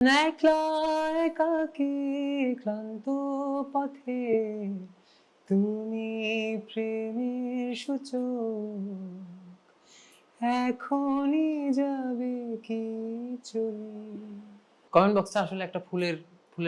একলা একাকী ক্লান্ত পথে তুমি প্রেমের সূচক, এখনই যাবে কি চলে। কমেন্ট বক্সটা আসলে একটা ফুলের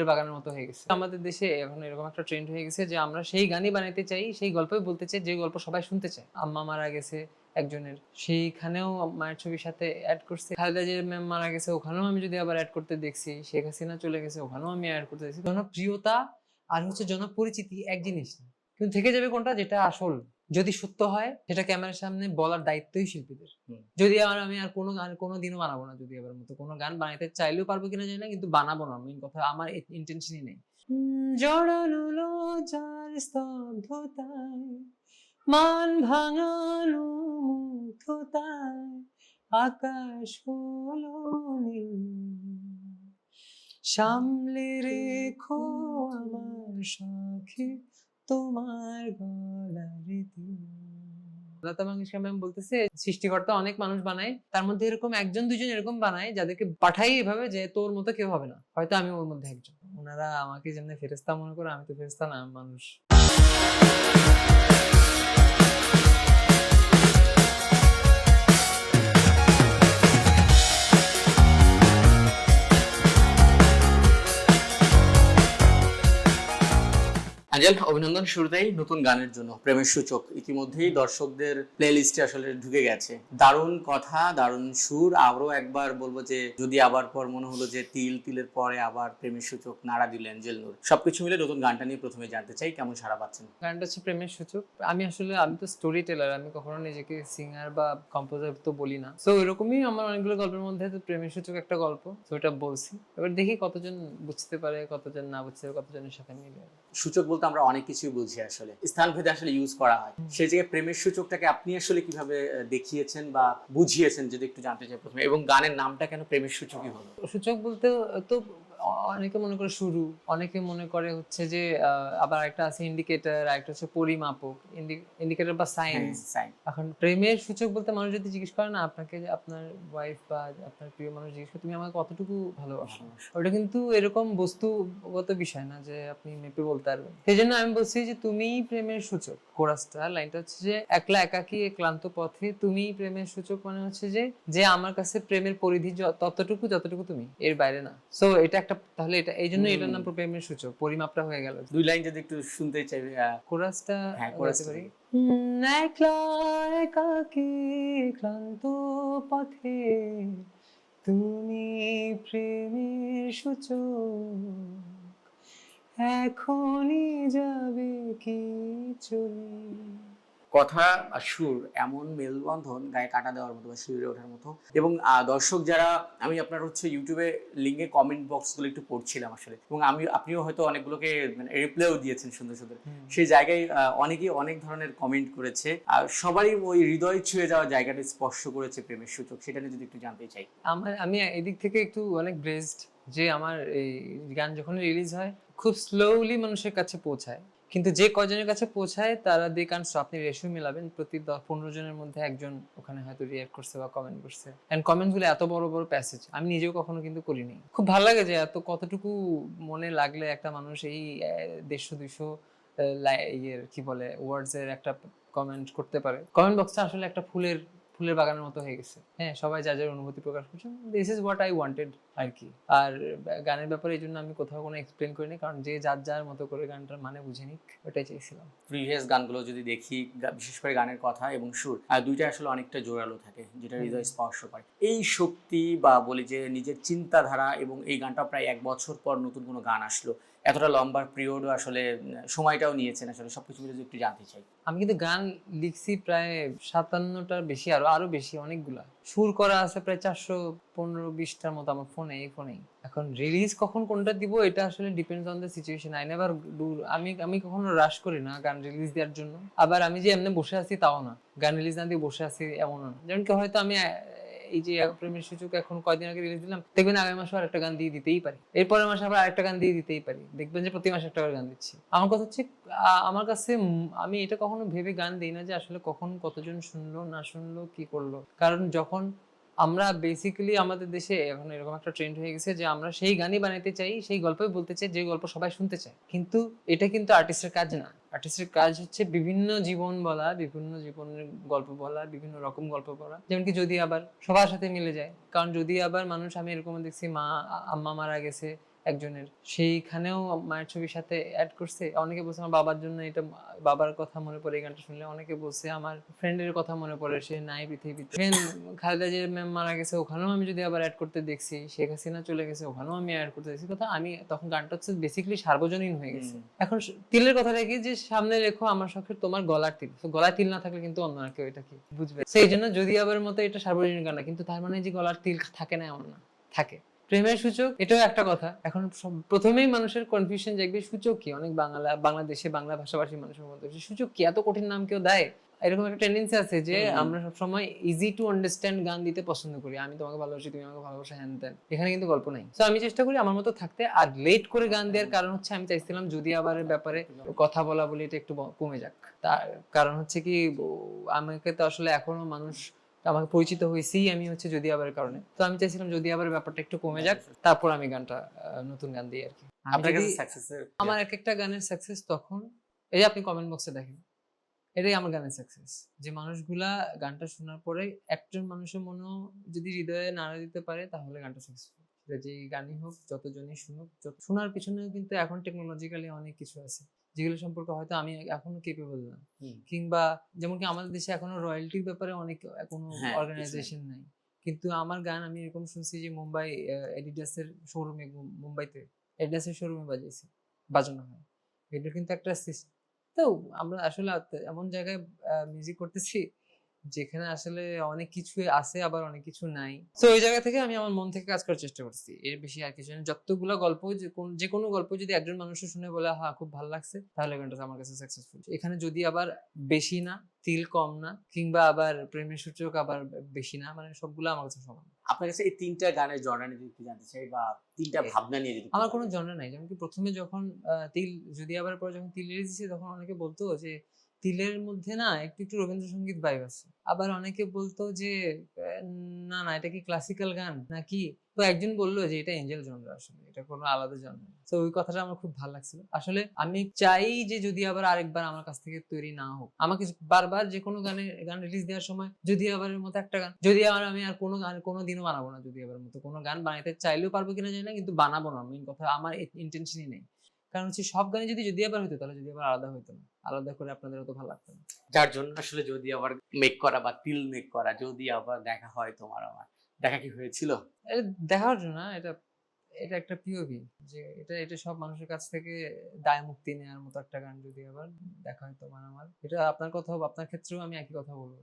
বাগানের মতো হয়ে গেছে। আমাদের দেশে এখন এরকম একটা ট্রেন্ড হয়ে গেছে যে আমরা সেই গানই বানাইতে চাই, সেই গল্পই বলতে চাই যে গল্প সবাই শুনতে চায়। আম্মা মারা গেছে একজনের, সেইখানেও মায়ের ছবির সাথে অ্যাড করছে। খালেদা জিয়া ম্যাম মারা গেছে, ওখানেও আমি যদি আবার অ্যাড করতে দেখছি। শেখ হাসিনা চলে গেছে, ওখানেও আমি অ্যাড করতে দেখছি। জনপ্রিয়তা আর হচ্ছে জনপরিচিতি এক জিনিস না, কিন্তু থেকে যাবে কোনটা, যেটা আসল যদি সত্য হয় সেটা ক্যামেরার সামনে বলার দায়িত্বই শিল্পীদের। যদি আমি আর কোনো গান কোনোদিনও বানাবো না, যদি এবার মতো কোনো গান বানাইতে চাইলেও পারবো কিনা জানি না, কিন্তু বানাবো না। মেইন কথা আমার ইন্টেনশনই নেই। জড়ানো লজ্জার স্তব্ধতায়, মান ভাঙানো মুগ্ধতায়, আকাশ হলো নীল, সামলে রেখো আমার সাথে তোমার গলার দিল। লতা মঙ্গেশকর ম্যাম বলতেছে সৃষ্টিকর্তা অনেক মানুষ বানায়, তার মধ্যে এরকম একজন দুইজন এরকম বানায় যাদেরকে পাঠাই এভাবে যে তোর মতো কেউ হবে না, হয়তো আমি ওর মধ্যে একজন। ওনারা আমাকে যেমন ফেরেশতা মনে করে, আমি তো ফেরেশতা না, আমি মানুষ। আঞ্জেল, অভিনন্দন শুরুতেই নতুন গানের জন্য। প্রেমের সূচক ইতিমধ্যেই দর্শকদের প্লে লিস্টে আসলে ঢুকে গেছে। দারুণ কথা, দারুণ সুর। আবারও একবার বলবো যে যদি আবার পর মনে হলো যে তিলের পরে আবার প্রেমের সূচক নাড়া দিলেন এঞ্জেল নূর। সবকিছু মিলে নতুন গানটা নিয়ে প্রথমে জানতে চাই কেমন সাড়া পাচ্ছেন। গানটা হচ্ছে প্রেমের সূচক। আমি তো স্টোরি টেলার, আমি কখনো নিজেকে সিঙ্গার বা কম্পোজার তো বলি না। সো এরকমই আমার অনেকগুলো গল্পের মধ্যে তো প্রেমের সূচক একটা গল্প, তো এটা বলছি। এবার দেখি কতজন বুঝতে পারে, কতজন না বুঝতে পারে, কতজনের সাথে মিলে। সূচক বলতে আমরা অনেক কিছুই বুঝি, আসলে স্থানভেদে আসলে ইউজ করা হয়। সেই জায়গায় প্রেমের সূচকটাকে আপনি আসলে কিভাবে দেখিয়েছেন বা বুঝিয়েছেন যদি একটু জানতে চাই প্রথমে, এবং গানের নামটা কেন প্রেমের সূচকই হলো? সূচক বলতে তো অনেকে মনে করে শুরু, অনেকে মনে করে হচ্ছে যে আবার একটা আছে ইন্ডিকেটর, আর একটা হচ্ছে পরিমাপক, ইন্ডিকেটর বা সাইন্স। এখন প্রেমের সূচক বলতে মানুষ যদি জিজ্ঞেস করে না আপনাকে, যে আপনার ওয়াইফ বা আপনার প্রিয় মানুষ জিজ্ঞেস করে তুমি আমাকে কতটুকু ভালোবাসো, ওটা কিন্তু এরকম বস্তুগত বিষয় না যে আপনি মেপে বলতে পারবেন। সেই জন্য আমি বলছি যে তুমিই প্রেমের সূচক। কোরাসটা লাইনটা হচ্ছে যে একলা একাকী ক্লান্ত পথে তুমিই প্রেমের সূচক, মানে হচ্ছে যে যে আমার কাছে প্রেমের পরিধি ততটুকু যতটুকু তুমি, এর বাইরে না। সো এটা একটা, তাহলে এটা এই জন্য এটার নাম প্রেমের সূচক, পরিমাপটা হয়ে গেল। দুই লাইন যদি একটু শুনতে চাই। কোরাসটা কোরাসটা পারি। একলা একাকী ক্লান্ত পথে তুমি প্রেমের সূচক, এখনই যাবে কি চলে। কথা আর সুর এমন মেলবন্ধন, গায়ে কাটা দেওয়ার মতো বা শিউরে ওঠার মতো। এবং দর্শক যারা, আমি আপনার হচ্ছে ইউটিউবে লিঙ্কে কমেন্ট বক্সগুলো একটু পড়ছিলাম আসলে, এবং আপনিও হয়তো অনেকগুলোকে মানে রিপ্লাইও দিয়েছেন সুন্দর সুন্দর। সেই জায়গায় অনেকেই অনেক ধরনের কমেন্ট করেছে, আর সবারই ওই হৃদয় ছুঁয়ে যাওয়া জায়গাটা স্পর্শ করেছে প্রেমের সূচক, সেটা নিয়ে যদি একটু জানতে চাই। আমি এদিক থেকে একটু অনেক ব্লেসড যে আমার এই গান যখন রিলিজ হয় খুব স্লোলি মানুষের কাছে পৌঁছায়, কিন্তু যে কয়জনের কাছে পৌঁছায় তারা দে কান স্টপ। আপনি রেশিও মিলাবেন, প্রতি 15 জনের মধ্যে একজন ওখানে হয়তো রিঅ্যাক্ট করছে বা কমেন্ট করছে। এন্ড কমেন্টস গুলো এত বড় বড় প্যাসেজ আমি নিজেও কখনো কিন্তু করিনি। খুব ভালো লাগে যে এত কতটুকু মনে লাগলে একটা মানুষ এই 150-200 ইয়ের কি বলে ওয়ার্ডস এর একটা কমেন্ট করতে পারে। কমেন্ট বক্সটা আসলে একটা ফুলের বাগানের মতো হয়ে গেছে। হ্যাঁ, সবাই যা যার অনুভূতি প্রকাশ করছেন। This is what I wanted আর কি। আর গানের ব্যাপারে এই জন্য আমি কোথাও কোনো এক্সপ্লেন করিনি, কারণ যে যার মতো করে গানটার মানে বুঝে নিক, ওটাই চেয়েছিলাম। প্রিভিয়াস গানগুলো যদি দেখি, বিশেষ করে গানের কথা এবং সুর, দুইটা আসলে অনেকটা জোরালো থাকে, যেটা হৃদয় স্পর্শ করে। এই শক্তি বা বলি যে নিজের চিন্তাধারা, এবং এই গানটা প্রায় 1 বছর পর নতুন কোনো গান আসলো, এতটা লম্বা পিরিয়ডও আসলে সময়টাও নিয়েছেন, আসলে সবকিছু মিলে যদি একটু জানতে চাই। আমি কিন্তু গান লিখছি প্রায় 57টার বেশি, আরো বেশি, অনেকগুলা সুর করা আছে প্রায় 415-20টার মতো আমার ফোনেই। এখন রিলিজ কখন কোনটা দিব এটা আসলে depends on the situation. I never do, আমি কখনো রাশ করি না গান রিলিজ দেওয়ার জন্য। আবার আমি যে এমনি বসে আছি তাও না, গান রিলিজ না দিয়ে বসে আছি এমন না। যেমন কি হয়তো আমি এই যে প্রেমের সূচক এখন কয়দিন আগে রিলিজ দিলাম, দেখবেন আগামী মাসে আরেকটা গান দিয়ে দিতেই পারি, এরপরের মাসে আবার আরেকটা গান দিয়ে দিতেই পারি, দেখবেন যে প্রতি মাসে একটা করে গান দিচ্ছি। আমার কথা হচ্ছে আমার কাছে আমি এটা কখনো ভেবে গান দিই না যে আসলে কখন কতজন শুনলো না শুনলো কি করলো, কারণ যখন আমরা বেসিক্যালি আমাদের দেশে এখন এরকম একটা ট্রেন্ড হয়ে গেছে যে আমরা সেই গানই বানাইতে চাই, সেই গল্পই বলতে চাই যে গল্প সবাই শুনতে চায়। কিন্তু এটা কিন্তু আর্টিস্টের কাজ না। আর্টিস্টের কাজ হচ্ছে বিভিন্ন জীবন বলা, বিভিন্ন জীবনের গল্প বলা, বিভিন্ন রকম গল্প বলা। যেমন কি যদি আবার সবার সাথে মিলে যায়। কারণ যদি আবার মানুষ, আমি এরকম দেখছি আম্মা মারা গেছে একজনের, সেইখানেও মায়ের ছবির সাথে অ্যাড করছে। অনেকে বলছে আমার বাবার জন্য এটা, বাবার কথা মনে পড়ে এই গানটা শুনলে। অনেকে বলছে আমার ফ্রেন্ডের কথা মনে পড়ে, সে নাই পৃথিবীতে। খালেদা জিয়ার ম্যাম মারা গেছে, ওখানেও আমি যদি আবার অ্যাড করতে দেখছি। শেখ হাসিনা চলে গেছে, ওখানেও আমি অ্যাড করতে দেখছি। কথা আমি তখন গানটা হচ্ছে বেসিক্যালি সার্বজনীন হয়ে গেছে। এখন তিলের কথা রেখে যে সামনে রেখো আমার শখের তোমার গলার তিল, গলায় তিল না থাকলে কিন্তু অন্য আর কেউ এটা কি বুঝবে। সেই জন্য যদি আবার মতো এটা সার্বজনীন গান না, কিন্তু তার মানে যে গলার তিল থাকে না এমন না, থাকে। প্রেমের সূচক এটাও একটা কথা। এখন প্রথমেই মানুষের কনফিউশন জাগবে সূচক কি। অনেক বাংলাদেশে বাংলা ভাষাভাষী মানুষের মধ্যে সূচক কি, এত কঠিন নাম কেউ দেয়। এরকম একটা টেন্ডেন্সি আছে যে আমরা সবসময় ইজি টু আন্ডারস্ট্যান্ড গান দিতে পছন্দ করি। আমি তোমাকে ভালোবাসি, তুমি আমাকে ভালোবাসো, হ্যান ত্যান। এখানে কিন্তু গল্প নাই। তো আমি চেষ্টা করি আমার মতো থাকতে। আর লেট করে গান দেওয়ার কারণ হচ্ছে আমি চাইছিলাম যদি আবারের ব্যাপারে কথা বলা বলি এটা একটু কমে যাক। তার কারণ হচ্ছে কি, আমাকে তো আসলে এখনো মানুষ আমাকে পরিচিত হয়েছি আমি হচ্ছে যদি আবারের কারণে। তো আমি চাইছিলাম যদি আবারের ব্যাপারটা একটু কমে যাক, তারপর আমি গানটা নতুন গান দিই আর কি। আপনার কাছে সাকসেসের আমার এক একটা গানের সাকসেস তখন, এই যে আপনি কমেন্ট বক্সে দেখেন, এটাই আমার গানের সাকসেস। যে মানুষগুলা গানটা শোনার পরে একজন মানুষের মনেও যদি হৃদয়ে নাড়া দিতে পারে তাহলে গানটা সাকসেসফুল। যে গানই হোক, যতজনই শুনুক, শোনার পিছনেও কিন্তু এখন টেকনোলজিক্যালি অনেক কিছু আছে যেগুলো সম্পর্কে হয়তো আমি এখনো কেপেবল না। কিংবা যেমন কি আমাদের দেশে এখনো রয়্যালটির ব্যাপারে অনেক কোনো অর্গানাইজেশন নাই। কিন্তু আমার গান আমি এরকম শুনছি যে মুম্বাই এডিডাসের শোরুমে, মুম্বাইতে এডিডাসের শোরুমে বাজানো হয়। এটা কিন্তু একটা সিস্টেম। তো আমরা আসলে এমন জায়গায় মিউজিক করতেছি যেখানে আসলে অনেক কিছু আছে আবার অনেক কিছু নাই। তো ওই জায়গা থেকে আমি আমার মন থেকে কাজ করার চেষ্টা করছি। এর বেশি আর কিছু না। যতগুলো গল্প, যে কোনো গল্প যদি একজন মানুষের শুনে বলে হ্যাঁ খুব ভালো লাগছে, তাহলে গানটা আমার কাছে সাকসেসফুল। এখানে যদি আবার বেশি না, তিল কম না, কিংবা আবার প্রেমের সূচক আবার বেশি না, মানে সবগুলো আমার কাছে সমান। আপনার কাছে এই তিনটা গানের জনরা নিয়ে যদি জানতে চাই, বা তিনটা ভাবনা নিয়ে যদি আমার কোনো জনরা নাই। যেমন কি প্রথমে যখন তিল যদি আবার পরে যখন তিল রিলিজ দিয়েছে তখন অনেকে বলতো যে তিলের মধ্যে না একটু একটু রবীন্দ্রসঙ্গীত ভাইব আছে। আবার অনেকে বলতো যে না না এটা কি ক্লাসিক্যাল গান নাকি। তো একজন বললো যে এটা এঞ্জেল জনরা, আসলে এটা কোনো আলাদা জনরা। তো ওই কথাটা আমার খুব ভালো লাগছিল। আসলে আমি চাই যে যদি আবার আরেকবার আমার কাছ থেকে তৈরি না হোক, আমাকে বারবার যে কোনো গান রিলিজ দেওয়ার সময় যদি আবারের মতো একটা গান, যদি আবার আমি আর কোনো গান কোনো দিনও বানাবো না, যদি আবার মতো কোনো গান বানাইতে চাইলেও পারবো কিনা জানি না, কিন্তু বানাবো না। মেইন কথা আমার ইন্টেনশনই নেই। কারণ হচ্ছে সব গানে যদি আবার হইতো তাহলে যদি আবার আলাদা হইতো না, আলাদা করে আপনাদের অত ভালো লাগতো না। যার জন্য আসলে যদি আবার মেক করা বা তিল মেক করা, যদি আবার দেখা হয় তোমার আমার, দেখা কি হয়েছিল? এটা দেখার জন্য না, এটা এটা একটা পিওভি যে এটা এটা সব মানুষের কাছ থেকে দায় মুক্তি নেওয়ার মতো একটা গান। যদি আবার দেখা হয় তোমার আমার, এটা আপনার কথা, আপনার ক্ষেত্রেও আমি একই কথা বলবো।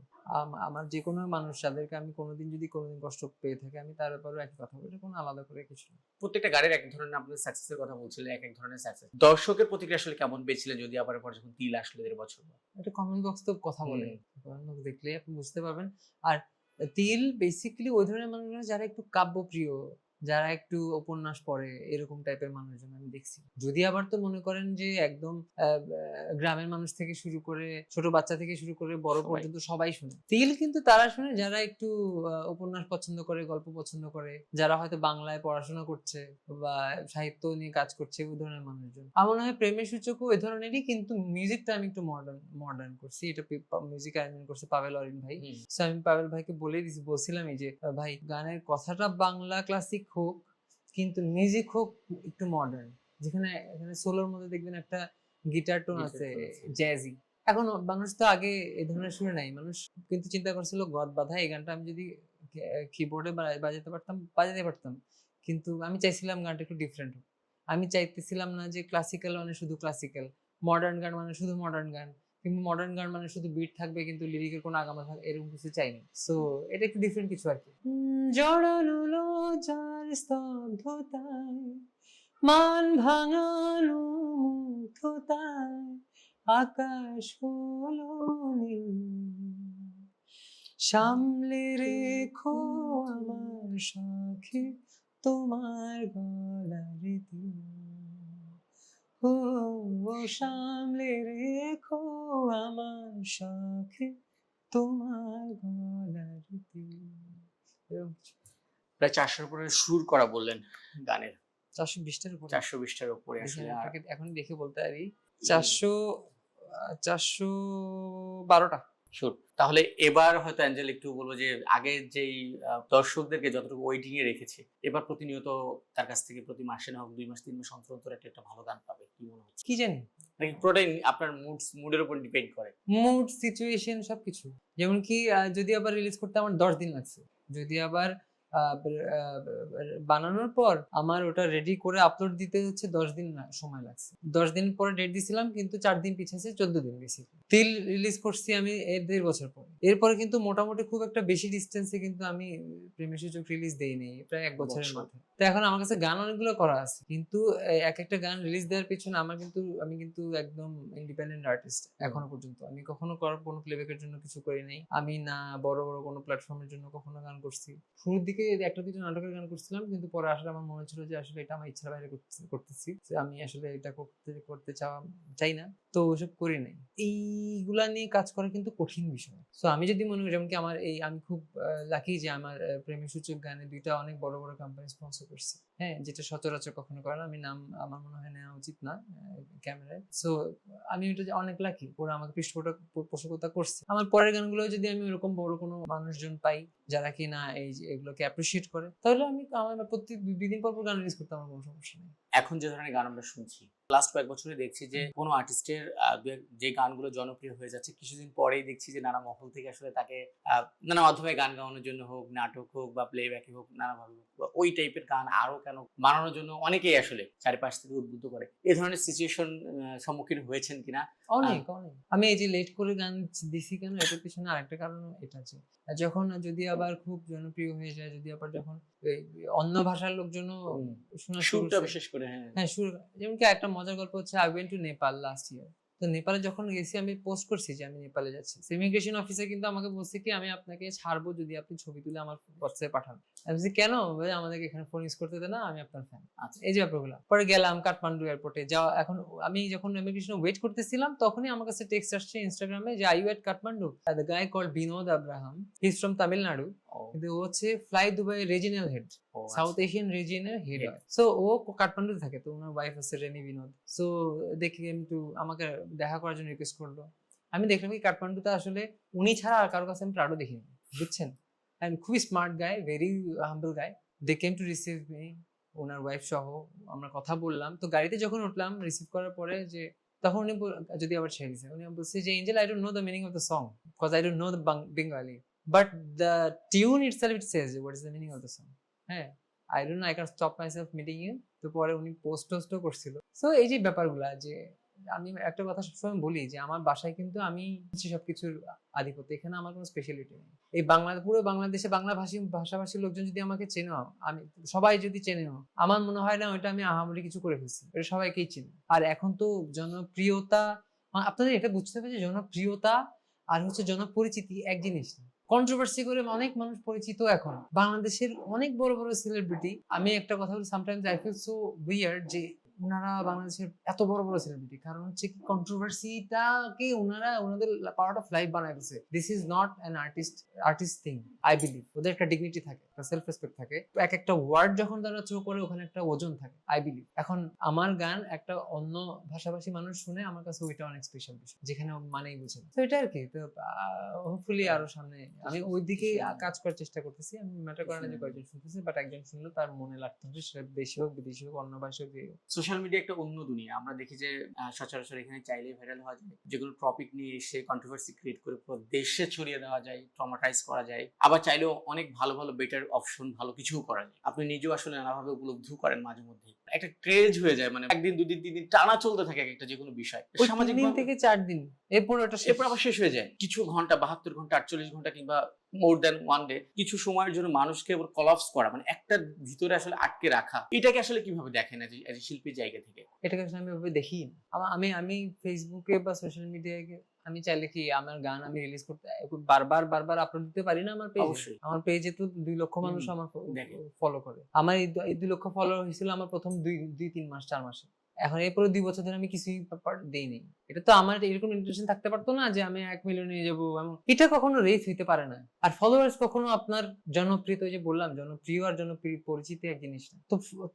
আমার যে কোনো মানুষ যাদেরকে আমি কোনোদিন যদি কোনোদিন কষ্ট পেয়ে থাকি আমি তার ব্যাপারেও একই কথা বলবো। এটা কোনো আলাদা করে কিছু না। প্রত্যেকটা গানের এক ধরনের আপনাদের সাকসেসের কথা বলছিলেন, এক এক ধরনের সাকসেস। দর্শকের প্রতিক্রিয়া আসলে কেমন পেয়েছিলেন যদি আবার পর যখন তিল আসলো 1.5 বছর পর? এটা কমেন্ট বক্স তো কথা বলে, কমেন্ট বক্স দেখলে আপনি বুঝতে পারবেন। আর তিল বেসিক্যালি ওই ধরনের মানুষরা যারা একটু কাব্যপ্রিয়, যারা একটু উপন্যাস পড়ে, এরকম টাইপের মানুষজন আমি দেখছি। যদি আবার তো মনে করেন যে একদম গ্রামের মানুষ থেকে শুরু করে ছোট বাচ্চা থেকে শুরু করে বড় পর্যন্ত সবাই শুনে। তিল কিন্তু তারা শুনে যারা একটু উপন্যাস পছন্দ করে, গল্প পছন্দ করে, যারা হয়তো বাংলায় পড়াশোনা করছে বা সাহিত্য নিয়ে কাজ করছে, ওই ধরনের মানুষজন। আমার মনে হয় প্রেমের সূচকও ওই ধরনেরই, কিন্তু মিউজিকটা আমি একটু মডার্ন করছি। এটা মিউজিক অ্যারেঞ্জমেন্ট করছে পাভেল অরিন ভাই। সো আমি পাভেল ভাইকে বলছিলামই যে ভাই গানের কথাটা বাংলা ক্লাসিক হোক, কিন্তু মিউজিক হোক একটু মডার্ন, যেখানে এখানে সোলোর মধ্যে দেখবেন একটা গিটার টোন আছে, জ্যাজি। এখন মানুষ তো আগে এই ধরনের শুনে নাই, মানুষ কিন্তু চিন্তা করছিল গদ বাঁধা এই গানটা আমি যদি কিবোর্ডে বাজাতে পারতাম। কিন্তু আমি চাইছিলাম গানটা একটু ডিফারেন্ট হোক। আমি চাইতেছিলাম না যে ক্লাসিক্যাল মানে শুধু ক্লাসিক্যাল, মডার্ন গান মানে শুধু মডার্ন গান, কিন্তু মডার্ন গান মানে শুধু বিট থাকবে কিন্তু লিরিকের কোনো আগামা থাকবে, এরকম কিছু চাইনি। সো এটা একটু ডিফারেন্ট কিছু আর কি। জড়ালো লজ্জার স্তব্ধতায়, মান ভাঙানো মুগ্ধতায়, আকাশ হলো নীল, সামলে রেখো আমার সাথে তোমার গলার তিল, ও সামলে রেখো আমার সাথে তোমার গলার তিল। এরকম কিছু। প্রায় 400-র উপরে সুর করা বললেন গানের, 420টার উপরে 420টার উপরে দেখি আসলে। আমি আর আপনাকে এখন দেখে বলতে পারি 412টা। সুর তাহলে এবার হয়তো অ্যাঞ্জেল একটু বলবো যে আগের যেই দর্শকদেরকে যতটুকু ওয়েটিং এ রেখেছে, এবার প্রতিনিয়ত তার কাছ থেকে প্রতি মাসে না হোক 2 মাস 3 মাস অন্তর অন্তর একটা ভালো গান পাবে, কি মনে হচ্ছে? কি জানি নাকি পুরোটাই আপনার মুডের উপর ডিপেন্ড করে? মুড সিচুয়েশন সবকিছু। যেমন কি যদি আবার রিলিজ করতে আমার 10 দিন লাগছে, যদি আবার বানানোর পর আমার ওটা রেডি করে আপলোড দিতে হচ্ছে 10 দিন সময় লাগছে। 10 দিন পরে ডেট দিছিলাম, কিন্তু 4 দিন পিছিয়েছে, 14 দিন বেসিক্যালি। তিল রিলিজ করছি আমি 1.5 বছর পরে। এরপরে কিন্তু মোটামুটি খুব একটা বেশি ডিস্টেন্সে কিন্তু আমি প্রেমের সূচক রিলিজ দেইনি, প্রায় 1 বছরের মাথায়। তো এখন আমার কাছে গান অনেকগুলো করা আছে, কিন্তু এক একটা গান রিলিজ দেওয়ার পেছনে আমি কিন্তু একদম ইন্ডিপেন্ডেন্ট আর্টিস্ট এখনো পর্যন্ত। আমি কখনো কোনো প্লেব্যাকের জন্য কিছু করি নাই। আমি না বড় বড় কোনো প্ল্যাটফর্মের জন্য কখনো গান করছি। শুরুর দিকে একটা দুটো নাটকের গান করছিলাম, কিন্তু পরে আসলে আমার মনে হচ্ছিল যে আসলে এটা আমার ইচ্ছার বাইরে করতেছি, যে আমি আসলে এটা করতে চাই না, তো ওসব করি নাই। এইগুলা নিয়ে কাজ করা কিন্তু কঠিন বিষয়। সো আমি যদি মনে করি, যেমন কি আমি খুব লাকি যে আমার প্রেমের সূচক গানে 2টা অনেক বড় বড় কোম্পানি স্পন্সর করছে, হ্যাঁ, যেটা সচরাচর কখনো করে না। আমি নাম আমার মনে হয় নেওয়া উচিত না ক্যামেরায়। সো আমি ওটা যে অনেক লাকি, ওরা আমাকে পৃষ্ঠপোষকতা করছে। আমার পরের গানগুলো যদি আমি ওরকম বড় কোনো মানুষজন পাই যারা কি না এগুলোকে অ্যাপ্রিসিয়েট করে, তাহলে আমার প্রতি 2 দিন পর গান রিলিজ করতে আমার কোনো সমস্যা নেই। এখন যে ধরনের গান আমরা শুনছি, লাস্ট কয়েক বছরে দেখছি যে কোনো আর্টিস্টের যে গানগুলো জনপ্রিয় হয়ে যাচ্ছে, কিছুদিন পরেই দেখছি যে নানা মহল থেকে আসলে তাকে নানা মাধ্যমে গান গাওয়ানোর জন্য হোক, নাটক হোক বা প্লেব্যাকে হোক, নানাভাবে ওই টাইপের গান আরো কেন বানানোর জন্য অনেকেই আসলে চারিপাশ থেকে উদ্বুদ্ধ করে। এই ধরনের সিচুয়েশন সম্মুখীন হয়েছেন কিনা? অনেক আমি এই যে লেট করে গান দিছি কেন, এটার পিছনে আরেকটা কারণ এটা আছে, যখন যদি আবার খুব জনপ্রিয় হয়ে যায়, যদি আবার যখন অন্য ভাষার লোকজনও শোনা শুরু সুরটা বিশেষ করে, হ্যাঁ শুরু। যেমন কি একটা মজার গল্প হচ্ছে, I went to Nepal last year. তো নেপালে যখন গেছি, আমি পোস্ট করছি যে আমি নেপালে যাচ্ছি। ইমিগ্রেশন অফিসার কিন্তু আমাকে বলছে কি, আমি আপনাকে ছাড়বো যদি আপনি ছবি তুলে আমার হোয়াটসঅ্যাপে পাঠান। আমি বলছি কেন ভাই, আমাদেরকে এখানে ফোন ইউজ করতে দেন না, আমি আপনার ফ্যান। আচ্ছা, এই যে ব্যাপারগুলো। পরে গেলাম কাঠমান্ডু এয়ারপোর্টে যাওয়া। এখন আমি যখন ইমিগ্রেশন ওয়েট করতেছিলাম, তখনই আমার কাছে টেক্সট আসছে ইনস্টাগ্রামে যে, I you at Kathmandu? The guy called Binod Abraham, he is from Tamil Nadu, কিন্তু ও হচ্ছে fly Dubai regional head, south Asian রিজিয়নের হেড হয়। সো ও কাঠমান্ডুতে থাকে, তো ওনার ওয়াইফ আছে রেনি বিনোদ। সো দেখি একটু আমাকে দেখা করার জন্য রিকোয়েস্ট করলো। আমি দেখলাম কি কাঠমান্ডুতে আসলে উনি ছাড়া আর কারোর কাছে আমি প্রাডো দেখিনি, বুঝছেন। আমি খুবই smart guy, very humble guy. They came to receive me, ওনার ওয়াইফ সহ। আমরা কথা বললাম, তো গাড়িতে যখন উঠলাম রিসিভ করার পরে, যে তখন উনি যদি আবার ছেড়ে দিছে, উনি বলছে যে, angel, I don't know the meaning of the song because I don't know the Bengali, but the tune itself it says what is the meaning of the song. হ্যাঁ, I don't know, I can stop myself meeting you. তো পরে উনি পোস্টও করছিল। So এই যে ব্যাপারগুলা, যে আমি একটা কথা সবসময় বলি যে আমার বাসায় কিন্তু আমি সবকিছুর আধিপত্য, এখানে আমার কোনো স্পেশালিটি নেই। এই পুরো বাংলাদেশে ভাষাভাষী লোকজন যদি আমাকে চেনে, আমি সবাই যদি চেনে, আমার মনে হয় না ওইটা আমি আহামরি কিছু করে ফেলছি, এটা সবাইকেই চিনে। আর এখন তো জনপ্রিয়তা, আপনাদের এটা বুঝতে হবে যে জনপ্রিয়তা আর হচ্ছে জনপরিচিতি এক জিনিস না। কন্ট্রোভার্সি করে অনেক মানুষ পরিচিত এখন বাংলাদেশের অনেক বড় বড় সেলিব্রিটি। আমি একটা কথা বলি, sometimes I feel so weird যে ওনারা বাংলাদেশের এত বড় বড় সেলিব্রিটি, কারণ হচ্ছে কি কন্ট্রোভার্সিটাকে ওনাদের পার্ট অফ লাইফ বানায় ফেলছে। This is not an artist thing, I believe. ওদের একটা ডিগনিটি থাকে, একটা সেলফ রেসপেক্ট থাকে, এক একটা ওয়ার্ড যখন তারা থ্রো করে ওখানে একটা ওজন থাকে, আই বিলিভ। এখন আমার গান একটা অন্য ভাষাভাষী মানুষ শুনে, আমার কাছে ওইটা অনেক স্পেশাল বিষয়, যেখানে মানেই বুঝে না। তো এটা আর কি। তো হোপফুলি আরো সামনে আমি ওই দিকে কাজ করার চেষ্টা করতেছি। আমি ম্যাটার করে না যে কয়েকজন শুনতেছি, বাট একজন শুনলে তার মনে লাগতে হবে, সেটা দেশি হোক, বিদেশি হোক, অন্য ভাষা হোক। সোশ্যাল মিডিয়া একটা অন্য দুনিয়া। আমরা দেখি যে সচরাচর এখানে চাইলেই ভাইরাল হওয়া যায়, যেগুলো টপিক নিয়ে এসে কন্ট্রোভার্সি ক্রিয়েট করে পুরো দেশে ছড়িয়ে দেওয়া যায়, ট্রমাটাইজ করা যায়। আবার চাইলেও অনেক ভালো ভালো বেটার অপশন, ভালো কিছুও করা যায়। আপনি নিজেও আসলে নানাভাবে উপলব্ধ করেন মাঝে মধ্যে। একটা ক্রেজ হয়ে যায়, মানে একদিন 2 দিন 3 দিন টানা চলতে থাকে একটা যে কোনো বিষয়, সামাজিক দিন থেকে 4 দিন, এরপর আবার শেষ হয়ে যায়। কিছু ঘন্টা, 72 ঘন্টা, 48 ঘন্টা কিংবা মোর দ্যান ওয়ান ডে, কিছু সময়ের জন্য মানুষকে কলাপস করা, মানে একটা ভিতরে আসলে আটকে রাখা, এটাকে আসলে কিভাবে দেখেন এজ এ শিল্পীর জায়গা থেকে? এটাকে আসলে আমি ওভাবে দেখি। আমি ফেসবুকে বা সোশ্যাল মিডিয়ায় আমি চাইলে কি আমার গান আমি রিলিজ করতে বারবার আপলোড দিতে পারি না আমার পেজে। আমার পেজে তো 2 লক্ষ মানুষ আমার ফলো করে। আমার এই 2 লক্ষ ফলোয়ার হয়েছিল আমার প্রথম 2-3 মাস 4 মাসে। এখন এরপরে 2 বছর ধরে আমি কিছুই দেইনি। এটা তো আমার এরকম ইন্টেনশন থাকতে পারতো না যে আমি 1 মিলিয়ন নিয়ে যাবো, এমন এটা কখনো রেস হইতে পারে না। আর ফলোয়ার্স কখনো আপনার জনপ্রিয়তা, ওই যে বললাম জনপ্রিয় আর পরিচিতি এক জিনিস না।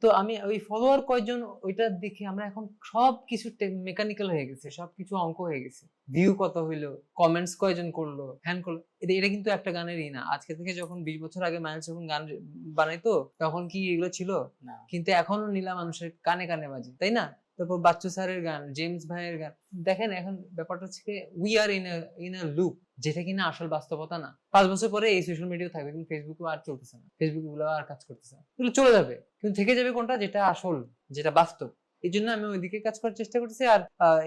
তো আমি ওই ফলোয়ার কয়জন ওইটা দেখে আমরা এখন সবকিছু মেকানিক্যাল হয়ে গেছে, সবকিছু অঙ্ক হয়ে গেছে। ভিউ কত হইলো, কমেন্টস কয়জন করলো, হ্যান করলো, এটা কিন্তু একটা গানেরই না। আজকে থেকে যখন 20 বছর আগে মাইলস যখন গান বানাইতো তখন কি এগুলো ছিল না। কিন্তু এখনো নীলা মানুষের কানে কানে বাজে, তাই না? তারপর বাচ্চু স্যারের গান, জেমস ভাইয়ের গান, দেখেন এখন ব্যাপারটা হচ্ছে we are in a loop, যেটা কিনা আসল বাস্তবতা না। 5 বছর পরে এই সোশ্যাল মিডিয়া থাকবে কিন্তু ফেসবুক আর চলতেছে না, ফেসবুক গুলো আর কাজ করতেছে না, এগুলো চলে যাবে। কিন্তু থেকে যাবে কোনটা, যেটা আসল, যেটা বাস্তব। এই জন্য আমি ওইদিকে কাজ করার চেষ্টা করতেছি। আর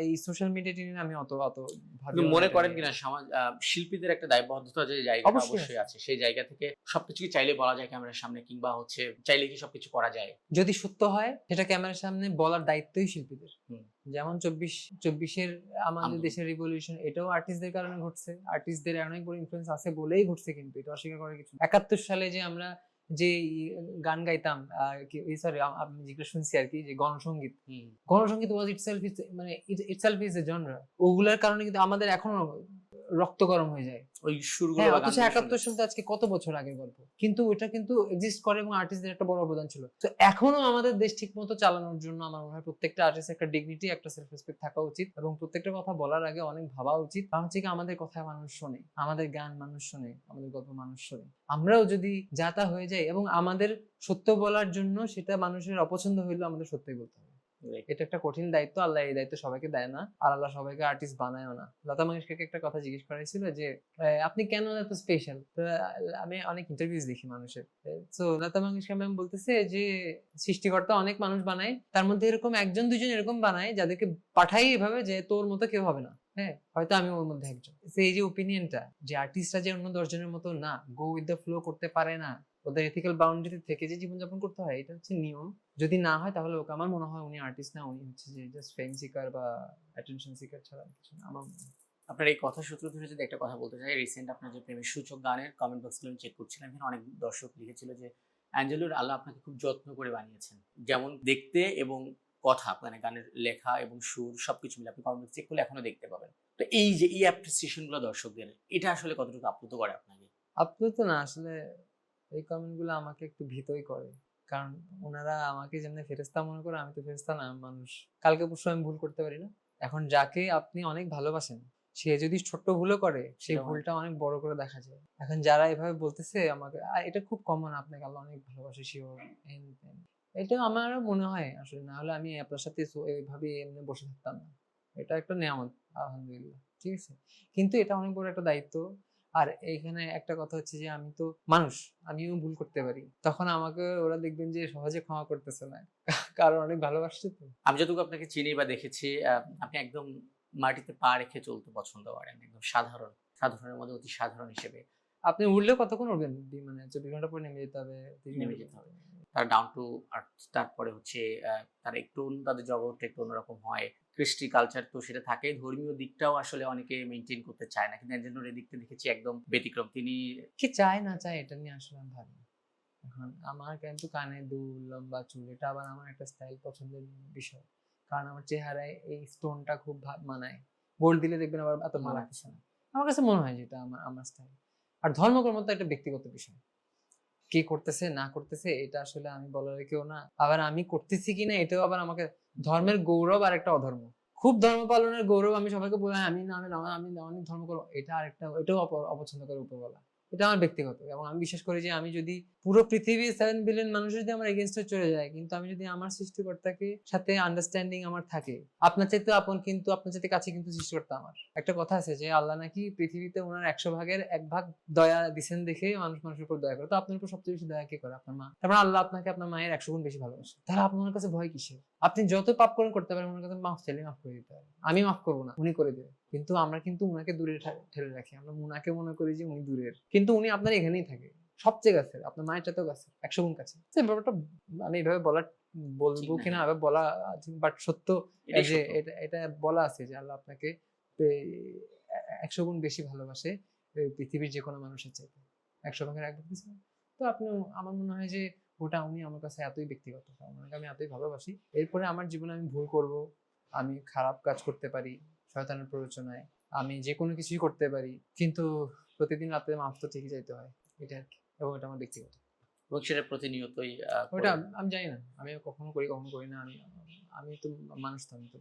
এই সোশ্যাল মিডিয়া নিয়ে আমি অত কিন্তু মনে করেন কিনা সমাজ শিল্পীদের একটা দায়বদ্ধতা যে জায়গাটা অবশ্যই অবশ্যই আছে, সেই জায়গা থেকে সবকিছু কি চাইলে বলা যায় ক্যামেরার সামনে, কিংবা হচ্ছে চাইলে কি সবকিছু করা যায়? যদি সত্য হয় সেটা ক্যামেরার সামনে বলার দায়িত্বই শিল্পীদের। হুম। যেমন 24-24-এর আমাদের আন্দোলন। দেশের রিভলিউশন, এটাও আর্টিস্টদের কারণে ঘটছে, আর্টিস্টদের অনেক বড় ইনফ্লুয়েন্স আছে বলেই ঘটছে, কিন্তু এটা অস্বীকার করার কিছু না। 71 সালে যে আমরা যে গান গাইতাম, সরি আমি যেগুলো শুনছি আর কি, যে গণসঙ্গীত, গণসঙ্গীত ওয়াজ ইটসেলফ মানে ইটসেলফ ইজ এ জনরা, ওগুলার কারণে কিন্তু আমাদের এখনো রক্ত গরম হয়ে যায়। ওই সুরগুলো হ্যাঁ, বা অথচ গানগুলো 71 সাল তো আজকে কত বছর আগের গল্প, কিন্তু ওটা কিন্তু এক্সিস্ট করে এবং আর্টিস্টদের একটা বড় অবদান ছিল। তো এখনো আমাদের দেশ ঠিক মতো চালানোর জন্য আমার মনে হয় প্রত্যেকটা আর্টিস্টের একটা ডিগনিটি, একটা সেলফ রেসপেক্ট থাকা উচিত, এবং প্রত্যেকটা কথা বলার আগে অনেক ভাবা উচিত। কারণ হচ্ছে কি, আমাদের কথা মানুষ শোনে, আমাদের গান মানুষ শোনে, আমাদের গল্প মানুষ শোনে। আমরাও যদি যা তা হয়ে যাই এবং আমাদের সত্য বলার জন্য সেটা মানুষের অপছন্দ হইলেও আমাদের সত্যই বলতে হবে। এটা একটা কঠিন দায়িত্ব, আল্লাহ এই দায়িত্ব সবাইকে দেয় না, আর আল্লাহ সবাইকে আর্টিস্ট বানায়ও না। লতা মঙ্গেশকরকে একটা কথা জিজ্ঞেস করা হয়েছিল যে আপনি কেন এত স্পেশাল? আমি অনেক ইন্টারভিউজ দেখি মানুষের, তো লতা মঙ্গেশকর ম্যাম বলতেছে যে সৃষ্টিকর্তা অনেক মানুষ বানায়, তার মধ্যে এরকম 1-2 জন এরকম বানায় যাদেরকে পাঠাই এভাবে যে তোর মতো কেউ হবে না, হ্যাঁ হয়তো আমি ওর মধ্যে একজন। এই যে ওপিনিয়নটা, যে আর্টিস্টরা যে অন্য 10 জনের মতো না, গো উইথ দ্য ফ্লো করতে পারে না, ওদের এথিক্যাল বাউন্ডারি থেকে যে জীবনযাপন করতে হয়, এটা হচ্ছে নিয়ম। যদি না হয় তাহলে ওকে, আমার মনে হয় উনি আর্টিস্ট না, উনি হচ্ছে যে জাস্ট ফেম সিকার বা অ্যাটেনশন সিকার ছাড়া কিছু না আমার মনে হয়। আপনার এই কথা সূত্র ধরে যদি একটা কথা বলতে চাই, রিসেন্ট আপনার যে প্রেমের সূচক গানের কমেন্ট বক্সগুলো আমি চেক করছিলাম, এখানে অনেক দর্শক লিখেছিল যে অ্যাঞ্জেলোর আল্লাহ আপনাকে খুব যত্ন করে বানিয়েছেন, যেমন দেখতে এবং কথা, মানে গানের লেখা এবং সুর সবকিছু মিলে আপনি কমেন্ট চেক করলে এখনো দেখতে পাবেন। তো এই যে এই অ্যাপ্রিসিয়েশন গুলো দর্শকদের, এটা আসলে কতটুকু আপ্লুত করে আপনাকে? আপ্লুত না আসলে, এই কমেন্ট গুলো আমাকে একটু ভীতই করে। কারণ ওনারা আমাকে যেমনি ফেরেশতা মনে করে, আমি তো ফেরেশতা না, আমি মানুষ। কালকে পরশু আমি ভুল করতে পারি না? এখন যাকে আপনি অনেক ভালোবাসেন, সে যদি ছোট্ট ভুলও করে, সেই সেটা ভুলটা অনেক বড় করে দেখা যায়। এখন যারা এভাবে বলতেছে আমাকে, এটা খুব কমন, আপনাকে আল্লাহ অনেক ভালোবাসে, শিওর, এটা আমারও মনে হয় আসলে, না হলে আমি আপনার সাথে এইভাবে এমনি বসে থাকতাম না। এটা একটা নেয়ামত, আলহামদুলিল্লাহ, ঠিক আছে। কিন্তু এটা অনেক বড় একটা দায়িত্ব। আর এইখানে একটা কথা হচ্ছে যে আমি তো মানুষ, আমিও ভুল করতে পারি, তখন আমাকে ওরা দেখবেন যে সহজে ক্ষমা করতেছে না, কারণ অনেক ভালোবাসছে তো। আমি যতটুকু আপনাকে চিনি বা দেখেছি, আপনি একদম মাটিতে পা রেখে চলতে পছন্দ করেন, একদম সাধারণ, সাধারণের মধ্যে অতি সাধারণ হিসেবে আপনি উঠলেও কতক্ষণ উঠবেন? মানে 24 ঘন্টা পর নেমে যেতে হবে, 30 নেমে ঘন্টা যেতে পর হবে। তারা ডাউন টু আর্থ। তারপরে হচ্ছে তারা একটু তাদের জগৎটা একটু অন্যরকম হয়। কৃষ্টি কালচার তো সেটা থাকে। ধর্মীয় দিকটাও আসলে অনেকে মেইনটেইন করতে চায় না। কিন্তু একজনের এই দিকটা দেখেছি একদম ব্যতিক্রম। তিনি কি চায় না চায় এটা নিয়ে আসলে আমি ভাবি না। এখন আমার কিন্তু কানে দুল, লম্বা চুল, এটা আবার আমার একটা স্টাইল, পছন্দের বিষয়। কারণ আমার চেহারায় এই স্টোনটা খুব মানায়। গোল্ড দিলে দেখবেন আবার এত ভালো লাগতেছে মানাচ্ছে। না। আমার কাছে মনে হয় যে এটা আমার স্টাইল। আর ধর্মকর্ম তো একটা ব্যক্তিগত বিষয়। কে করতেছে না করতেছে এটা আসলে আমি বলার কেউ না। আবার আমি করতেছি কিনা এটাও আবার আমাকে, ধর্মের গৌরব আর একটা অধর্ম। খুব ধর্ম পালনের গৌরব আমি সবাইকে বলি, হ্যাঁ, আমি অনেক ধর্ম করবো, এটা আরেকটা, এটাও অপছন্দ করে উপরওয়ালা। এটা আমার ব্যক্তিগত, এবং আমি বিশ্বাস করি যে আমি যদি পুরো পৃথিবীর 7 বিলিয়ন মানুষ যদি আমার এগেনস্টে চলে যায়, কিন্তু আমি যদি আমার সৃষ্টিকর্তাকে সাথে আন্ডারস্ট্যান্ডিং আমার থাকে, আপনার চাইতে আপন কিন্তু আপনার চাইতে কাছে কিন্তু সৃষ্টিকর্তা আমার। একটা কথা আছে যে আল্লাহ নাকি পৃথিবীতে ওনার 100 ভাগের 1 ভাগ দয়া দিচ্ছেন দেখে মানুষ মানুষের উপর দয়া করে। তো আপনার উপর সবচেয়ে বেশি দয়া কে করে? আপনার মা। তারপর আল্লাহ আপনাকে আপনার মায়ের 100 গুণ বেশি ভালোবাসে। তাহলে আপনার কাছে ভয় কিসের? আপনি যত পাপ করতে পারেন ওনার কাছে মাফ চাইলে মাফ করে দিতে পারেন। আমি মাফ করবো না, উনি করে দেবে। কিন্তু আমরা কিন্তু উনাকে দূরে ঠেলে রাখি, আমরা উনাকে মনে করি যে উনি দূরের, কিন্তু উনি আপনার এখানেই থাকে, সবচেয়ে কাছের, আপনার মায়ের চাইতেও কাছের, 100 গুণ কাছে। ব্যাপারটা আমি এইভাবে বলবো ঠিক না, কিনা হ্যাঁ। এভাবে বলা, বাট সত্য এটাই যে সত্য। এটা বলা আছে যে আল্লাহ আপনাকে 100 গুণ বেশি ভালোবাসে পৃথিবীর যে কোনো মানুষের চাইতে। 100 ভাগের 1 ভাগ দিয়েছে। তো আপনি, আমার মনে হয় যে ওটা উনি আমার কাছে এতই ব্যক্তিগত, কারণ ওনাকে আমি এতই ভালোবাসি। এরপরে আমার জীবনে আমি ভুল করব, আমি খারাপ কাজ করতে পারি শয়তানের প্ররোচনায়, আমি যে কোনো কিছুই করতে পারি, কিন্তু প্রতিদিন রাতে মাফ তো ঠিকই যাইতে হয়, এটা আর কি। এবং এটা আমার ব্যক্তিগত, এবং সেটা প্রতিনিয়তই ওটা করেন। আমি জানি না, আমি কখনো করি কখনো করি না। আমি তো মানুষ, তো আমি তো।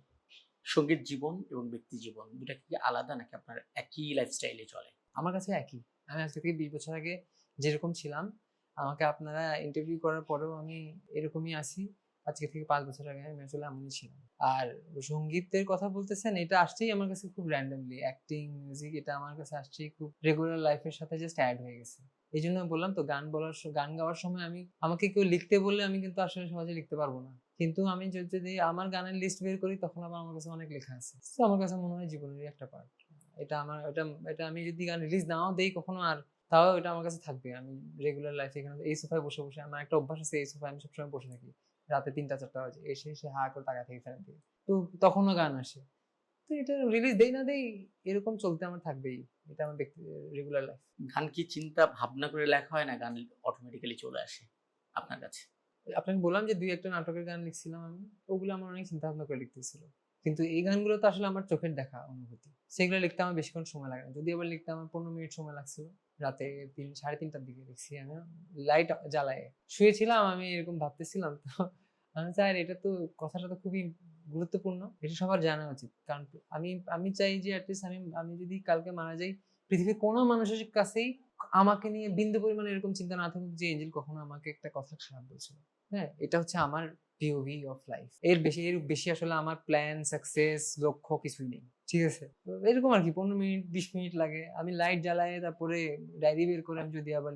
সঙ্গীত জীবন এবং ব্যক্তি জীবন দুটা কি আলাদা, নাকি আপনার একই লাইফস্টাইলে চলে? আমার কাছে একই। আমি আজকে থেকে 20 বছর আগে যেরকম ছিলাম, আমাকে আপনারা ইন্টারভিউ করার পরেও আমি এরকমই আছি। আজকে থেকে 5 বছর আগে আমি আসলে এমনই ছিলাম। আর সঙ্গীতের কথা বলতেছেন, এটা আসছেই আমার কাছে খুব র্যান্ডমলি। অ্যাক্টিং, মিউজিক এটা আমার কাছে আসছেই খুব রেগুলার লাইফের সাথে জাস্ট অ্যাড হয়ে গেছে। এই জন্য বললাম তো, গান গাওয়ার সময় আমাকে কেউ লিখতে বললে আমি কিন্তু আসলে সহজে লিখতে পারবো না। কিন্তু আমি যদি আমার গানের লিস্ট বের করি, তখন আবার আমার কাছে অনেক লেখা আছে। তো আমার কাছে মনে হয় জীবনেরই একটা পার্ট। এটা আমি যদি গান রিলিজ নাও দেই কখনো, আর তাও এটা আমার কাছে থাকবে। আমি রেগুলার লাইফে এখানে এই সোফায় বসে বসে, আমার একটা অভ্যাস আছে, এই সোফায় আমি সবসময় বসে থাকি রাতে 3টা 4টা বাজে, এসে হা করে তাকায় থাকি ফ্যানের দিকে। তো তখনও গান আসে। তো এটা রিলিজ দেই না দেই, এরকম চলতে আমার থাকবেই। এটা আমার রেগুলার লাইফ। গান কি চিন্তা ভাবনা করে লেখা হয়, না গান অটোমেটিক্যালি চলে আসে আপনার কাছে? আপনাকে বললাম যে 2-1টা নাটকের গান লিখছিলাম আমি, ওগুলো আমার অনেক চিন্তা ভাবনা করে লিখতেছিল। কিন্তু এই গানগুলো তো আসলে আমার চোখের দেখা অনুভূতি, সেগুলো লিখতে আমার বেশিক্ষণ সময় লাগে না। যদি আবার লিখতে আমার 15 মিনিট সময় লাগছিল, রাতে 3-3:30টার দিকে লিখছি আমি। লাইট জ্বালায় শুয়েছিলাম, আমি এরকম ভাবতেছিলাম। তো আমি চাই, এটা তো কথাটা তো খুবই গুরুত্বপূর্ণ, এটা সবার জানা উচিত। কারণ আমি আমি চাই যে অ্যাটলিস্ট আমি যদি কালকে মারা যাই, পৃথিবীর কোনো মানুষের কাছেই আমাকে নিয়ে বিন্দু পরিমাণে এরকম চিন্তা না থাকুক যে এঞ্জেল কখনো আমাকে একটা কথা খারাপ বলছিল। হ্যাঁ, এটা হচ্ছে আমার পিওভি অফ লাইফ। এর বেশি আসলে আমার প্ল্যান, সাকসেস, লক্ষ্য কিছুই নেই। ঠিক আছে, তো এরকম আর কি। 15 মিনিট 20 মিনিট লাগে। আমি লাইট জ্বালায় তারপরে ডায়েরি বের করে আমি যদি আবার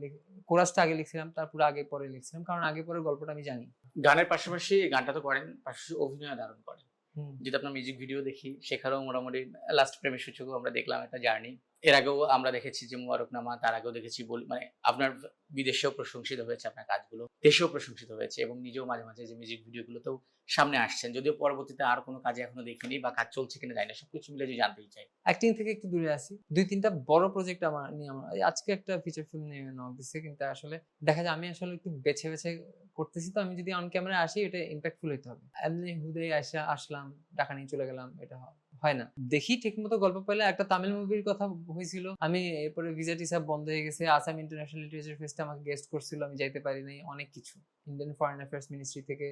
কোরাসটা আগে লিখছিলাম, তারপর আগে পরে লিখছিলাম, কারণ আগে পরে গল্পটা আমি জানি। গানের পাশাপাশি গানটা তো করেন, পাশাপাশি অভিনয় দারুণ করেন। হুম। যদি আপনার মিউজিক ভিডিও দেখি, সেখানেও মোটামুটি লাস্ট প্রেমের সূচকও আমরা দেখলাম একটা জার্নি। এর আগেও আমরা দেখেছি যে মুবারকনামা, তার আগেও দেখেছি বলি, মানে আপনার বিদেশেও প্রশংসিত হয়েছে আপনার কাজগুলো, দেশেও প্রশংসিত হয়েছে, এবং নিজেও মাঝে মাঝে যে মিউজিক ভিডিওগুলোতেও সামনে আসছেন। যদিও পরবর্তীতে আর কোনো কাজে এখনো দেখিনি, বা কাজ চলছে কিনা জানি না, সবকিছু মিলে যদি জানতেই চাই। অ্যাক্টিং থেকে একটু দূরে আছি। 2-3টা বড় প্রজেক্ট আমার নিয়ে, আমার এই আজকে একটা ফিচার ফিল্ম নিয়ে নক দিছে, কিন্তু আসলে দেখা যায় আমি আসলে একটু বেছে বেছে করতেছি। তো আমি যদি অন ক্যামেরা আসি, এটা ইম্প্যাক্টফুল হইতে হবে। এমনি হুদাই আসলাম, টাকা নিয়ে চলে গেলাম, এটা হয় না। দেখি ঠিক মতো গল্প পেলে। একটা তামিল মুভির কথা হয়েছিল, আমি এরপরে ভিসা টিসা বন্ধ হয়ে গেছে, আসাম ইন্টারন্যাশনাল লিটারেচার ফেস্টে আমাকে গেস্ট করছিল, আমি যাইতে পারি নাই। অনেক কিছু ইন্ডিয়ান ফরেন অ্যাফেয়ার্স মিনিস্ট্রি থেকে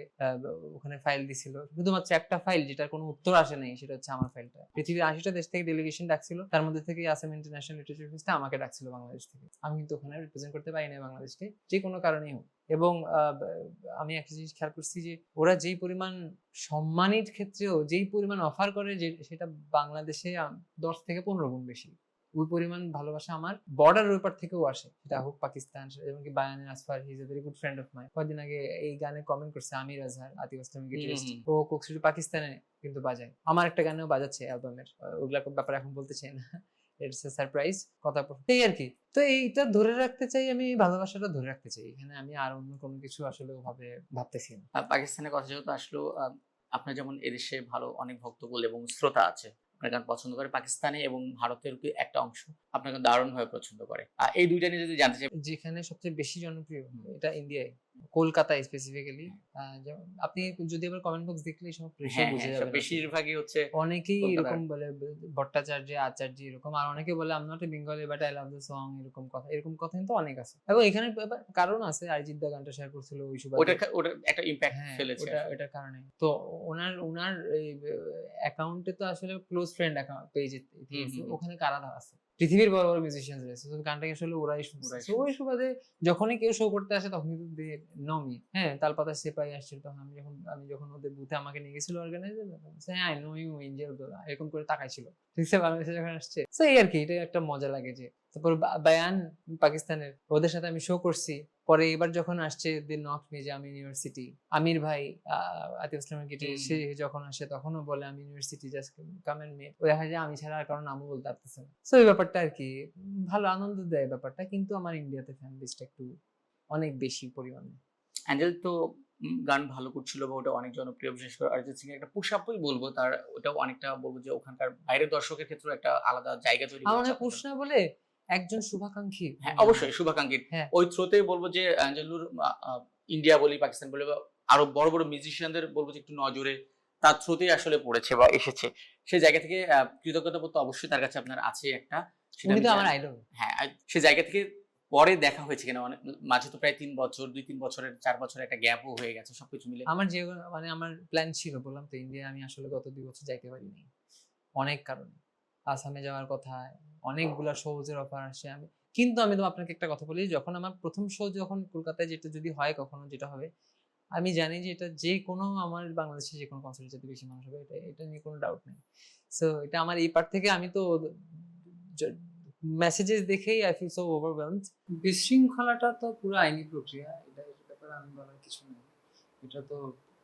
ওখানে ফাইল দিছিল, শুধুমাত্র একটা ফাইল যেটার কোনো উত্তর আসে নাই, সেটা হচ্ছে আমার ফাইলটা। পৃথিবীর 80টা দেশ থেকে ডেলিগেশন ডাকছিল, তার মধ্যে থেকে আসাম ইন্টারন্যাশনাল লিটারেচার ফেস্টে আমাকে ডাকছিল বাংলাদেশ থেকে। আমি কিন্তু ওখানে রিপ্রেজেন্ট করতে পারি না বাংলাদেশকে, যে কোনো কারণেই হোক। এবং আমি একটা জিনিস খেয়াল করছি যে ওরা যেই পরিমাণ সম্মানের ক্ষেত্রেও যেই পরিমাণ অফার করে, যে সেটা বাংলাদেশে 10 থেকে 15 গুণ বেশি। ওই পরিমাণ ভালোবাসা আমার বর্ডারের ওপার থেকেও আসে, সেটা হোক পাকিস্তান। যেমন কি বায়ানের আসফার, he is a very good friend of my. কয়েকদিন আগে এই গানে কমেন্ট করছে আমির আজহার, আতিফ আসলামের গিটারিস্ট। ও কোকসুটি পাকিস্তানে কিন্তু বাজায়, আমার একটা গানেও বাজাচ্ছে অ্যালবামের। ওগুলা ব্যাপারে এখন বলতে চাই না, ইটস এ সারপ্রাইজ। কথা এই আর কি। তো এইটা ধরে রাখতে চাই, আমি এই ভালোবাসাটা ধরে রাখতে চাই। এখানে আমি আর অন্য কোনো কিছু আসলে ওভাবে ভাবতেছি না। পাকিস্তানের কথা যেহেতু আসলো, আপনার যেমন এদেশে ভালো অনেক ভক্তকুল এবং শ্রোতা আছে, আপনার গান পছন্দ করে, পাকিস্তানে এবং ভারতের কি একটা অংশ আপনাকে দারুণভাবে পছন্দ করে। এই দুইটা নিয়ে যদি জানতে চাই। যেখানে সবচেয়ে বেশি জনপ্রিয়, এটা ইন্ডিয়ায়, কলকাতায় স্পেসিফিক্যালি। আপনি যদি আবার কমেন্ট বক্স দেখলে সব রেশিও বুঝে যাবেন। বেশিরভাগই হচ্ছে অনেকেই কলকাতার। এরকম বলে, ভট্টাচার্য, আচার্য এরকম। আর অনেকে বলে I am not a Bengali but I love the song, এরকম কথা কিন্তু অনেক আছে। এবং এখানে কারণ আছে, অরিজিৎ দা গানটা শেয়ার করছিল ওই সুবাদে। ওটা একটা ইম্প্যাক্ট হ্যাঁ, ফেলেছে ওটার কারণে তো ওনার এই অ্যাকাউন্টে তো আসলে ক্লোজ ফ্রেন্ড অ্যাকাউন্ট পেজে, ওখানে কারা আছে, পৃথিবীর বড় বড় মিউজিশিয়ানস রয়েছে। তো গানটাকে আসলে ওরাই শুনছে। তো ওই সুবাদে যখনই কেউ শো করতে আসে, তখন কিন্তু নমি। হ্যাঁ, তালপাতা সেপাই আসছিল, তখন আমি যখন ওদের বুথে আমাকে নিয়ে গেছিল অর্গানাইজার, হ্যাঁ আই নো ইউ এঞ্জেল, এরকম করে তাকাইছিল। ঠিক আছে, বাংলাদেশে যখন আসছে। তো এই আর কি, এটা একটা মজা লাগে। যে তারপর বায়ান পাকিস্তানের, ওদের সাথে আমি শো করছি। পরে এবার যখন আসছে নক নিজাম ইউনিভার্সিটি, আমির ভাই আতিফ আসলামের গিটার, সে যখন আসে তখনও বলে আমি ইউনিভার্সিটি জাস্ট কাম এন্ড মেট। ও দেখা যায় আমি ছাড়া আর কারণ নামও বলতে পারতেছে না। তো এই ব্যাপারটা আর কি ভালো আনন্দ দেয় ব্যাপারটা। কিন্তু আমার ইন্ডিয়াতে ফ্যান বেসটা একটু অনেক বেশি পরিমাণে। অ্যাঞ্জেল তো গান ভালো করছিল, বা ওটা অনেক জনপ্রিয়। বিশেষ করে অরিজিৎ সিং এর একটা পুশ আপই বলবো, তার ওটাও অনেকটা বলবো যে ওখানকার বাইরের দর্শকের ক্ষেত্রে একটা আলাদা জায়গা তৈরি আমার করেছে। পুষ না বলে একজন শুভাকাঙ্ক্ষী। হ্যাঁ, অবশ্যই শুভাকাঙ্ক্ষী। হ্যাঁ, ওই থ্রোতেই বলবো যে অ্যাঞ্জেলুর ইন্ডিয়া বলি, পাকিস্তান বলি, বা আরো বড় বড় মিউজিশিয়ানদের বলবো যে একটু নজরে তার থ্রুতেই আসলে পড়েছে বা এসেছে, সেই জায়গা থেকে কৃতজ্ঞতা বোধ তো অবশ্যই তার কাছে আপনার আছে একটা, সেটা উনি আমি তো জানি। আমার আইডল। হ্যাঁ, সে জায়গা থেকে পরে দেখা হয়েছে কিনা, মানে মাঝে তো প্রায় 3 বছর 2-3 বছরের 4 বছরের একটা গ্যাপও হয়ে গেছে সবকিছু মিলে। আমার যে মানে আমার প্ল্যান ছিল, বললাম তো ইন্ডিয়া আমি আসলে গত 2 বছর যাইতে পারিনি অনেক কারণে। আসামে যাওয়ার কথা, অনেকগুলা শোজের অফার আসে। কিন্তু আমি তো আপনাকে একটা কথা বলি, যখন আমার প্রথম শো যখন কলকাতায় যেটা যদি হয় কখনো, যেটা হবে, আমি জানি যে এটা যে কোনো আমার বাংলাদেশে যে কোনো কনসার্টে যেতে বেশি মানুষ হবে, এটা নিয়ে কোনো ডাউট নেই। সো এটা আমার এই পার্ট থেকে আমি তো মেসেজেস দেখেই আই ফিল সো ওভারওয়েলমড। বিশৃঙ্খলাটা তো পুরো আইনি প্রক্রিয়া, এটা এর ব্যাপারে আমি বলার কিছু নেই। এটা তো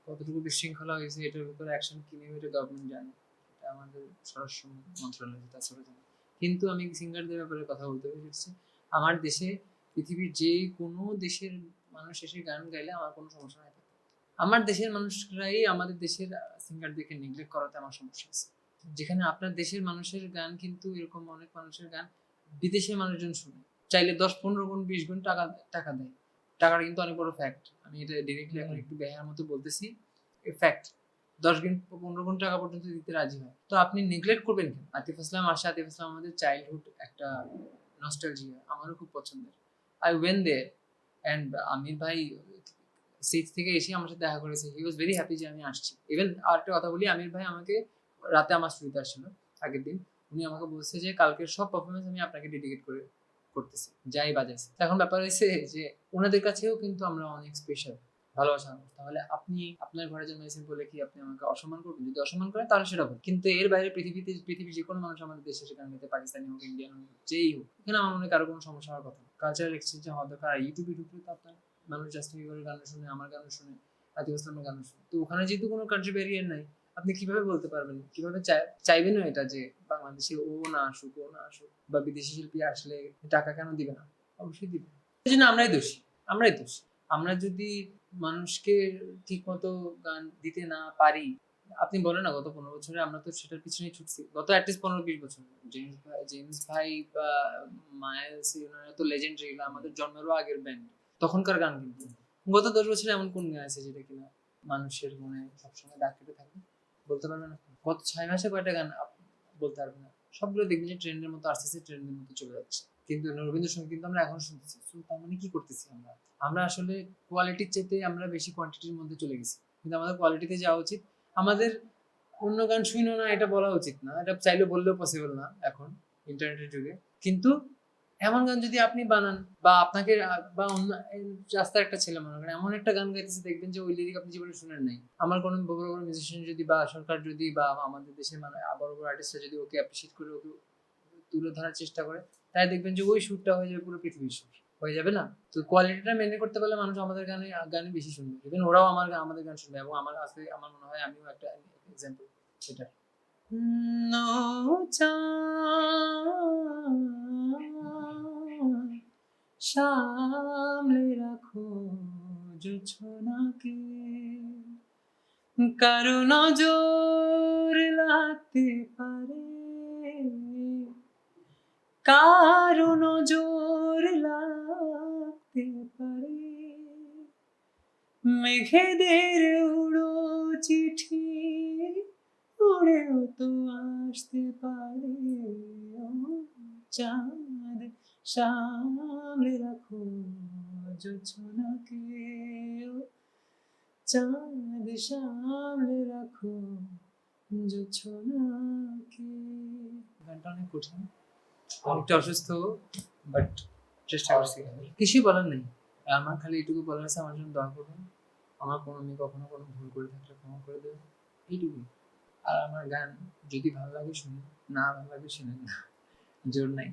কতটুকু বিশৃঙ্খলা হয়েছে, এটার ভিতরে অ্যাকশন কি নেবে এটা গভর্নমেন্ট জানে, এটা আমাদের স্বরাষ্ট্র মন্ত্রণালয় তাছাড়া জানে। কিন্তু আমি সিঙ্গারদের ব্যাপারে কথা বলতে চাইছি, আমার দেশে পৃথিবীর যে কোনো দেশের মানুষ এসে গান গাইলে আমার কোনো সমস্যা নাই। আমার দেশের মানুষরাই আমাদের দেশের সিঙ্গারদেরকে নেগলেক্ট করাতে আমার সমস্যা আছে। যেখানে আপনার দেশের মানুষের গান, কিন্তু এরকম অনেক মানুষের গান বিদেশের মানুষজন শুনে, চাইলে 10-15 গুণ 20 গুণ টাকা টাকা দেয়। টাকাটা কিন্তু অনেক বড় ফ্যাক্ট। আমি এটা ডিরেক্টলি এখন একটু বেহার মতো বলতেছি, ফ্যাক্ট। 10 গুণ 15 গুণ টাকা পর্যন্ত দিতে রাজি হয়। তো আপনি নেগলেক্ট করবেন কেন? আতিফ আসলাম আসে, আতিফ আসলাম আমাদের চাইল্ডহুড একটা নস্টালজিয়া, আমারও খুব পছন্দের। আই ওয়েন্ট দেয়ার অ্যান্ড আমির ভাই স্টেজ থেকে এসে আমার সাথে দেখা করেছে, হি ওয়াজ ভেরি হ্যাপি যে আমি আসছি। ইভেন আরেকটা কথা বলি, আমির ভাই আমাকে রাতে আমার স্টুডিওতে আসছিল আগের দিন, উনি আমাকে বলছে যে কালকের সব পারফরমেন্স আমি আপনাকে ডেডিকেট করে করতেছি, যাই বাজাইছে। এখন ব্যাপার হয়েছে যে ওনাদের কাছেও কিন্তু আমরা অনেক স্পেশাল, ভালোবাসা। তাহলে আপনি আপনার ঘরে জন্মেছেন বলে কি আপনি আমাকে অসম্মান করবেন? যদি অসম্মান করেন তাহলে সেটা বল, কিন্তু এর বাইরে পৃথিবীর যে কোনো মানুষ আমাদের দেশে সেখানে নিতে, পাকিস্তানি হোক, ইন্ডিয়ান হোক, যেই হোক, এখানে আমার মনে কারো কোনো সমস্যা হওয়ার কথা। কালচারাল এক্সচেঞ্জ হওয়ার দরকার। আর ইউটিউবে ঢুকলে তো আপনার মানুষ জাস্টিন বিবারের গান শুনে, আমার গান শুনে, আতিফ আসলামের গান শুনে, তো ওখানে যেহেতু কোনো কান্ট্রি ব্যারিয়ার নাই, আপনি কিভাবে বলতে পারবেন, কিভাবে চাইবেনও এটা যে বাংলাদেশে ও না আসুক, বা বিদেশি শিল্পী আসলে টাকা কেন দিবে না? অবশ্যই দিবে। এই জন্য আমরাই দোষী। আমরা যদি মানুষকে ঠিক মতো গান দিতে না পারি, আপনি বলেন না গত 15 বছরে আমরা তো সেটার পিছনেই ছুটছি, গত অ্যাটলিস্ট 15-20 বছর। জেমস ভাই বা মাইলস, ইউনারা তো লেজেন্ডারি, আমাদের জন্মেরও আগের ব্যান্ড, তখনকার গান। কিন্তু গত 10 বছরে এমন কোন গান আছে যেটা কিনা মানুষের মনে সবসময় দাগ কেটে থাকে? বলতে পারবেন না। গত 6 মাসে কয়টা গান বলতে পারবেন না। সবগুলো দেখবেন যে ট্রেন্ডের মতো আসতেছে, ট্রেন্ডের মতো চলে যাচ্ছে। কিন্তু রবীন্দ্রসঙ্গীত কিন্তু আমরা এখন শুনতেছি। তার মানে কি করতেছি আমরা আসলে কোয়ালিটির চাইতে আমরা বেশি কোয়ান্টিটির মধ্যে চলে গেছি। কিন্তু আমাদের কোয়ালিটিতে যাওয়া উচিত। আমাদের অন্য গান শুনো না এটা বলা উচিত না, এটা চাইলে বললেও পসিবল না এখন ইন্টারনেটের যুগে। কিন্তু এমন গান যদি আপনি বানান, বা আপনাকে বা অন্য রাস্তার একটা ছেলে মনে করেন এমন একটা গান গাইতেছে, দেখবেন যে ওই লিরিক আপনি জীবনে শুনেন নাই। আমার কোনো বড় বড় মিউজিশিয়ান যদি, বা সরকার যদি, বা আমাদের দেশের বড় বড় আর্টিস্টরা যদি ওকে অ্যাপ্রিসিয়েট করে, ওকে তুলে ধরার চেষ্টা করে, তাই দেখবেন যে ওই সুরটা হয়ে যাবে পুরো পৃথিবীর সুর, হয়ে যাবে না? তো কোয়ালিটিটা মেনটেন করতে পারলে মানুষ আমাদের গানে বেশি শুনবে, ইভেন ওরাও আমাদের গান শুনবে। এবং আমার কাছে আমার মনে হয় আমিও একটা এক্সাম্পল সেটা। সামলে রাখো জোছনাকে, কারো নজর লাগতে পারে, কারো নজর লাগতে পারে, মেঘেদের উড়ো চিঠি উড়েও তো আসতে পারে। ও চাঁদ সামলে রাখো জোছনাকে, ও চাঁদ সামলে রাখো জোছনাকে। গানটা অনেক কঠিন, অনেকটা অসুস্থ, বাট চেষ্টা করছি। কিছুই বলার নেই, আমার খালি এইটুকু বলার আছে, আমার জন্য দোয়া করবেন। আমার কোনো আমি কখনো কোনো ভুল করে থাকলে ক্ষমা করে দেবেন, এইটুকুই। আর আমার গান যদি ভালো লাগে শুনুন, না ভালো লাগে শুনেন না, জোর নাই।